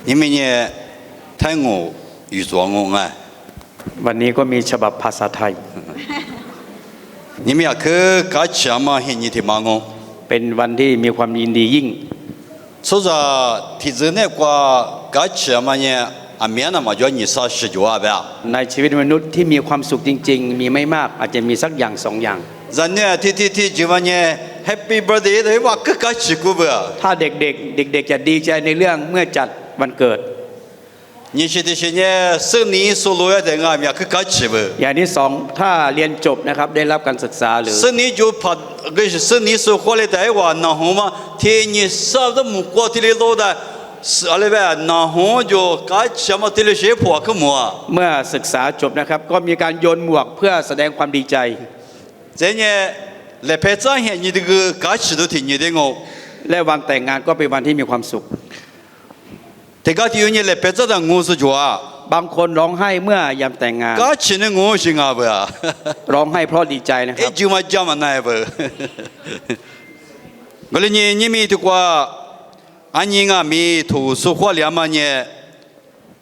因为呢，泰我预算我啊， วันนี้ก็มีฉบับภาษาไทย 你们也去搞钱嘛，现你的嘛我， เป็นวันที่มีความยินดียิ่ง 所以说提子那个搞钱嘛呢，啊免那么叫你少十九啊呗， ในชีวิตมนุษย์ที่มีความสุขจริงๆ มีไม่มากอาจจะมีสักอย่างสองอย่าง 人呢提就嘛呢，Happy Birthday 的话去搞钱过不？ ถ้าเด็กๆจะดีใจในเรื่องเมื่อจัดวันเกิด 你是的是呢，生你所落的啊，免去搞钱不？ อย่างที่สองถ้าเรียนจบนะครับได้รับการศึกษาหรือ 生你就怕个是生你所活的的话，然后嘛，天你少的木过的落的，是啊嘞呗，然后就搞钱嘛，的了些破个么？ เมื่อศึกษาจบนะครับก็มีการโยนหมวกเพื่อแสดงความดีใจ 这呢，来拍照现你这个搞钱都挺你的我。 และวันแต่งงานก็เป็นวันที่มีความสุข 这个地方你来拍照的我是做啊， บางคนร้องไห้เมื่อยามแต่งงาน 搞钱的我是啊不啊， ร้องไห้เพราะดีใจนะค 哎 รับ 就嘛讲嘛那不，我嘞你们的话，俺你啊没图书花两嘛呢，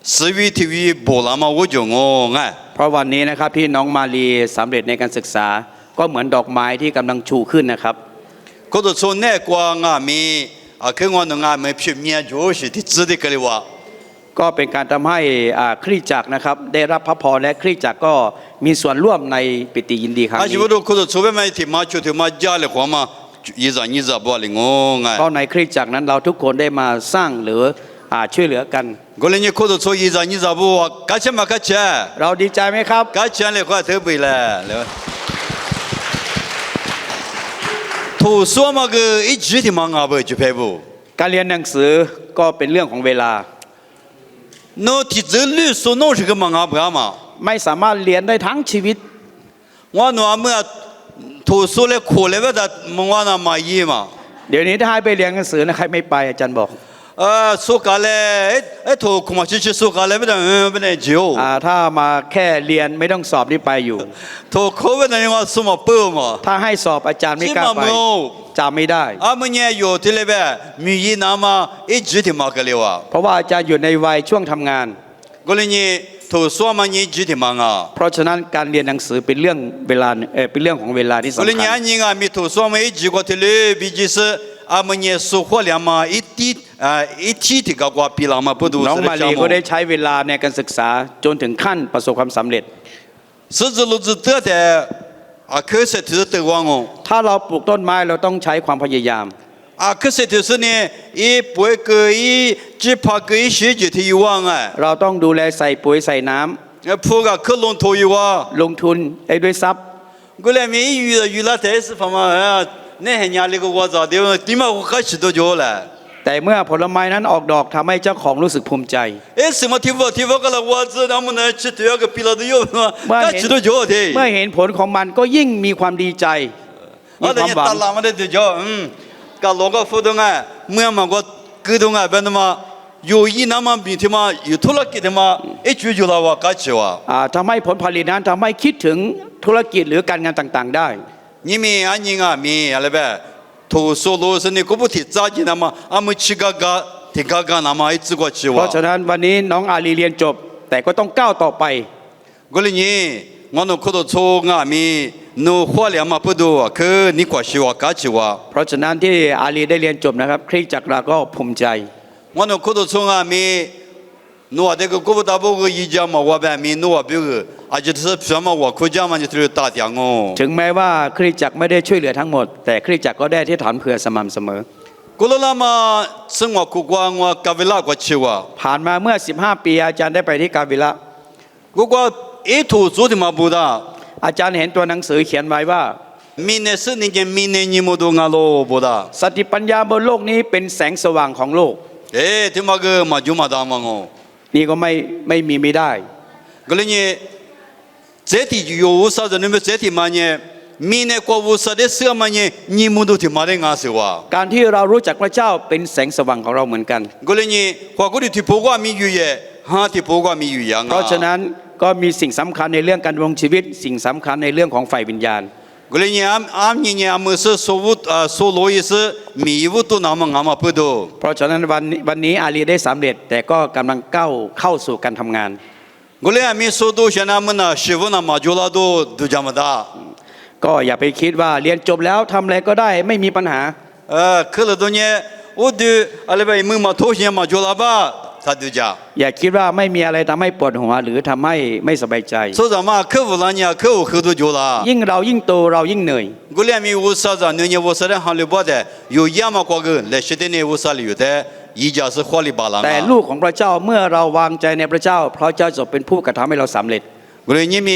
思维体育不那么我就我哎， เพราะวันนี้นะครับที่น้องมาลีสำเร็จในการศึกษา ก็เหมือนดอกไม้ที่กำลังชูขึ้นนะครับ 可是从那个俺没啊，跟我那俺没去面就是的指的个的话。 ก็เป็นการทำให้คริสตจักรนะครับได้รับพระพรและคริสตจักรก็มีส่วนร่วมในปิติยินดีครั้ง 啊， นี้ 是不是？可是除非买天马就天马家的话嘛，一张一张不的我 เพราะ 哎。 ในคริสตจักรนั้นเราทุกคนได้มาสร้างหรือช่วยเหลือกัน 过来你可是从一张一张不，干钱嘛干钱， เราดีใจไหมครับ 干钱的话特别了。图书嘛个一句的嘛阿不就拍不， การเรียนหนังสือก็เป็นเรื่องของเวลา 那提这律书那是个嘛阿不嘛？ ไม่สามารถเรียนได้ทั้งชีวิต 我那么图书来苦来不的，我那嘛一嘛。 เดี๋ยวนี้ถ้าให้ไปเรียนหนังสือนะใครไม่ไปอาจารย์บอก 苏格嘞，图恐怕去苏格嘞不能不能久。 ถ้ามาแค่เรียนไม่ต้องสอบนี่ไปอยู่ 图考不能我什么报嘛？ ถ้าให้สอบอาจารย์ไม่กล้าไป 没有。 จำไม่ได้ 俺们呢有的嘞呗，米一那么一句的嘛个了啊。 เพราะว่าอาจารย์อยู่ในวัยช่วงทำงาน 过来呢，图书嘛你一句的嘛啊。 เพราะฉะนั้นการเรียนหนังสือเป็นเรื่องเวลาเป็นเรื่องของเวลาที่ 过 สำ 来 คัญ 呢，你啊米图书嘛一句过的嘞，毕竟是俺们呢收获了嘛一天的个话比那么不多 น้อง 是 มา 的 ลี 项 ก็ 目 ได้。ใช้เวลาในการศึกษาจนถึงขั้นประสบความสำเร็จ 十字路子得的啊，可是就是得往哦。 ถ้าเราปลูกต้นไม้เราต้องใช้ความพยายาม 啊，可是就是呢，一不会个一只怕个一些就提往哎， เราต้องดูแลใส่ปุ๋ยใส่น้ำ 铺个可龙头一往。 ลงทุนด้วยทรัพย์ 过来没遇了台是方嘛啊，那还伢那个我咋的，地嘛我可吃多久了？ แต่เมื่อผลไม้นั้นออกดอกทำให้เจ้าของรู้สึกภูมิใจ 哎，什么提不个了？我知道我们那吃第二个比了都有嘛， เมื่อ 可 เห็น 吃多久的？ เมื่อเห็นผลของมันก็ยิ่งมีความดีใจมี 啊， ควา 人 ม 家 หวัง 打拉嘛的就叫搞老个活动啊，没嘛我沟通啊，别的嘛。有一那么明天嘛，有拖拉给的嘛，一句就了我搞起哇。 ทำให้ผลผลิตนั้นทำให้คิดถึงธุรกิจหรือการงานต่างๆได้ 你们俺人啊，没阿拉呗，图书路是你可不提早起那么，俺们去个个，提个个那么一直过去 เพราะ 哇。 ฉะนั้นวันนี้น้องอาลีเรียนจบ แต่ก็ต้องก้าวต่อไป 过来呢，我那可多错俺们，那花两嘛不多，可你过去哇，搞起哇。 เพราะฉะนั้นที่อาลีได้เรียนจบนะครับคริสตจักรเราก็ภูมิใจ 我那可多错俺们，那这个国不大不个一家嘛，我办没那别个，而且是什么我国家嘛就都打电哦。 ถึงแม้ว่าคริสตจักรไม่ได้ช่วยเหลือทั้งหมด แต่คริสตจักรก็ได้ที่ฐานเผื่อสม่ำเสมอ 过了那么生活过过我搞不拉过去哇， ผ่านมาเมื่อ 15 ปีอาจารย์ได้ไปที่กาวิละ 过过一图做的嘛不大。 อาจารย์เห็นตัวหนังสือเขียนไว้ว่า 明年是那个明年你们都俺老不大， สติปัญญาบนโลกนี้เป็นแสงสว่างของโลก 哎，他妈个嘛就嘛大嘛哦， นี่ก็ไม่มีไม่ได้ 过来呢，这题有啥子？你们这题嘛呢？明年过五十的时候嘛呢，你们都他妈的俺是哇。 การที่เรารู้จักพระเจ้าเป็นแสงสว่างของเราเหมือนกัน 过来呢，花过的提不挂米鱼耶，哈提不挂米鱼呀 เพราะฉะนั้นก็มีสิ่งสำคัญในเรื่องการดำรงชีวิต สิ่งสำคัญในเรื่องของฝ่ายวิญญาณ 过古里年阿姆是所罗伊是迷雾都那么阿嘛不多。 เพราะฉะนั้นวันนี้อาลีได้สำเร็จแต่ก็กำลังเข้าสู่การทำงาน 古里米所多些那么呢，师傅那马就拉都这么大。 ก็อย่าไปคิดว่าเรียนจบแล้วทำอะไรก็ได้ไม่มีปัญหา 可了多年，我都阿拉伯门嘛头先嘛就拉吧，他都讲。 อย่าคิดว่าไม่มีอะไรทำให้ปวดหัวหรือทำให้ไม่สบายใจ 所以嘛，客户那年客户很多就拉。 ยิ่งเรายิ่งโตเรายิ่งเหนื่อย 古里米乌啥子，那年乌啥的行里包的，有亚嘛瓜个，来十多年乌啥里有的，一家是花里巴拉 แต่ 啊。 ลูกของพระเจ้าเมื่อเราวางใจในพระเจ้าพระเจ้าจะเป็นผู้กระทำให้เราสำเร็จ 古里你们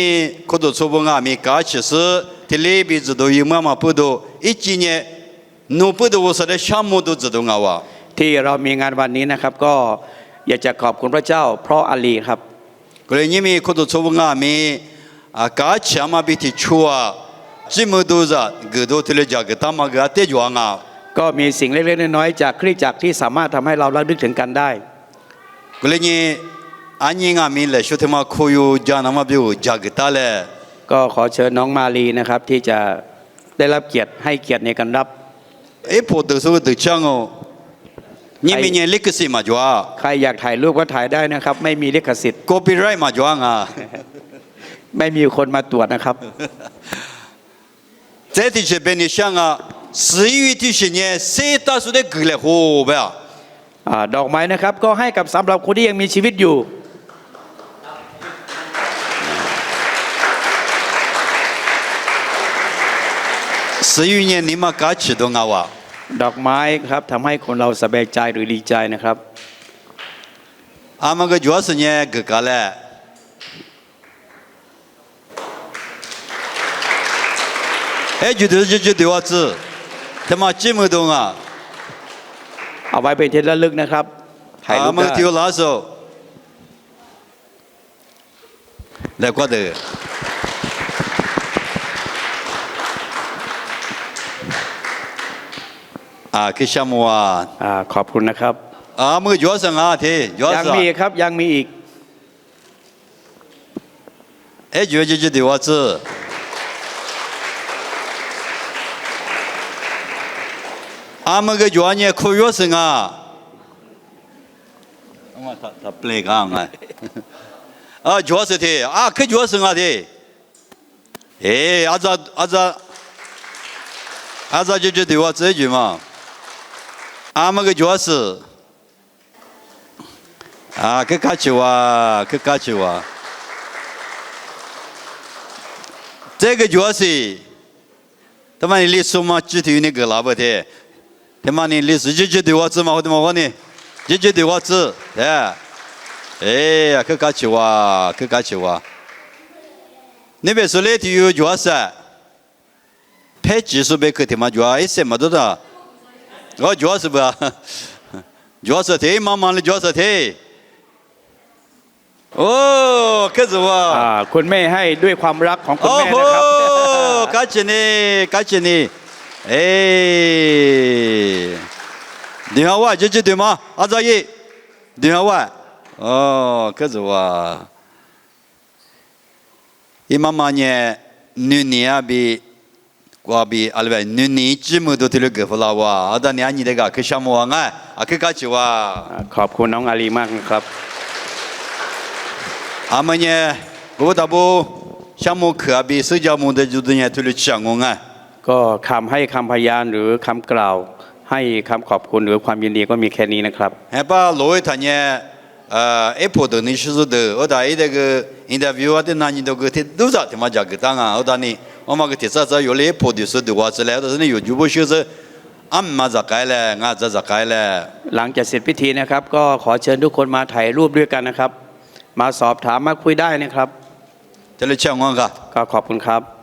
可多错不啊？米假其实，这里边知道有妈妈不多，一几年，弄不多乌啥的项目都知道啊哇。 ที่เรามีงานวันนี้นะครับก็อยากจะขอบคุณพระเจ้าเพราะอาลีครับ 古里你们可多错不啊？米假其嘛比提出啊，这么多人，个多提了价格，他妈个得着啊。 ก็มีสิ่งเล็กๆน้อยๆจากคริสตจักรที่สามารถทำให้เราระลึกถึงกันได้ 古里你安尼啊米来说他妈可有家那么比有价格大嘞。 ก็ขอเชิญน้องมาลีนะครับที่จะได้รับเกียรติให้เกียรติในการรับ 哎，跑的时候都讲哦，你们年历个谁嘛就啊 ใครอยากถ่ายรูปก็ถ่ายได้นะครับไม่มีลิขสิทธิ์ ，copyright 嘛就啊。 ไม่มีคนมาตรวจนะครับ 在地这边你想啊，11月的些年，谁打算的给来好不呀？ ดอกไม้นะครับก็ให้กับสำหรับคนที่ยังมีชีวิตอยู่ 11年你嘛刚启动啊哇？ ดอกไม้ครับทำให้คนเราสบายใจหรือดีใจนะครับ 俺们个主要是呢，个个嘞。哎，就对我子，他妈这么多啊！ เอาไว้เป็นที่ระลึกนะครับถ่ายรู 俺 ป 们 ได้ 丢哪手？来过得。去项目啊！ ขอบคุณนะครับ 俺们主要是啊，对，主要 ยัง 是 มี 啊。 ครับยังมีอีก 哎，就对我子。俺们个专业可学生啊。他不来讲啊。主要是的，可学生啊的。哎，就对我这一句嘛。俺们个主要是。可卡球啊，可卡球啊。这个主要是，他妈的历史嘛，具体那个哪不的，他妈的历史就对我子嘛，我他妈我呢，就对我子，哎呀，可搞球啊，可搞球啊！那边说的体育主要是，拍技术别去他妈主要什么都的，主要是不，主要是的，慢慢的主要是的。โอ้ก็จะว่า คุณแม่ให้ด้วยความรักของคุณแม่นะครับ โอ้กัจจินีเอ้电话ว่า这对吗阿扎伊电话ว่าก็จะว่าอีมามาเนี่ยนู่นเนี่ยบีกว่าบีอะไรแบบนู่นนี่จิมดูที่ลูกเกฟลาว่าอาดาเนี่ยนี่เด็กก็ชามัวไงก็กัจว่า ขอบคุณน้องอาลีมากนะครับ 俺们呢，我大部项目可比社交目的就是呢，推了项目啊。 ก็คำให้คำพยานหรือคำกล่าวให้คำขอบคุณหรือความยินดีก็มีแค่นี้นะครับ 还把罗伊他呢，Apple 的那些的，我打一那个 interview 啊的那你都个都在他妈家个当啊，我打你，我嘛个提啥有了 Apple 的说的话之类，但是呢有就不就是，俺嘛咋改了，俺咋改了。 หลังจากเสร็จพิธีนะครับก็ขอเชิญทุกคนมาถ่ายรูปด้วยกันนะครับ มาสอบถามมาคุยได้นะครับ 这里讲我个。 ก็ขอบคุณครับ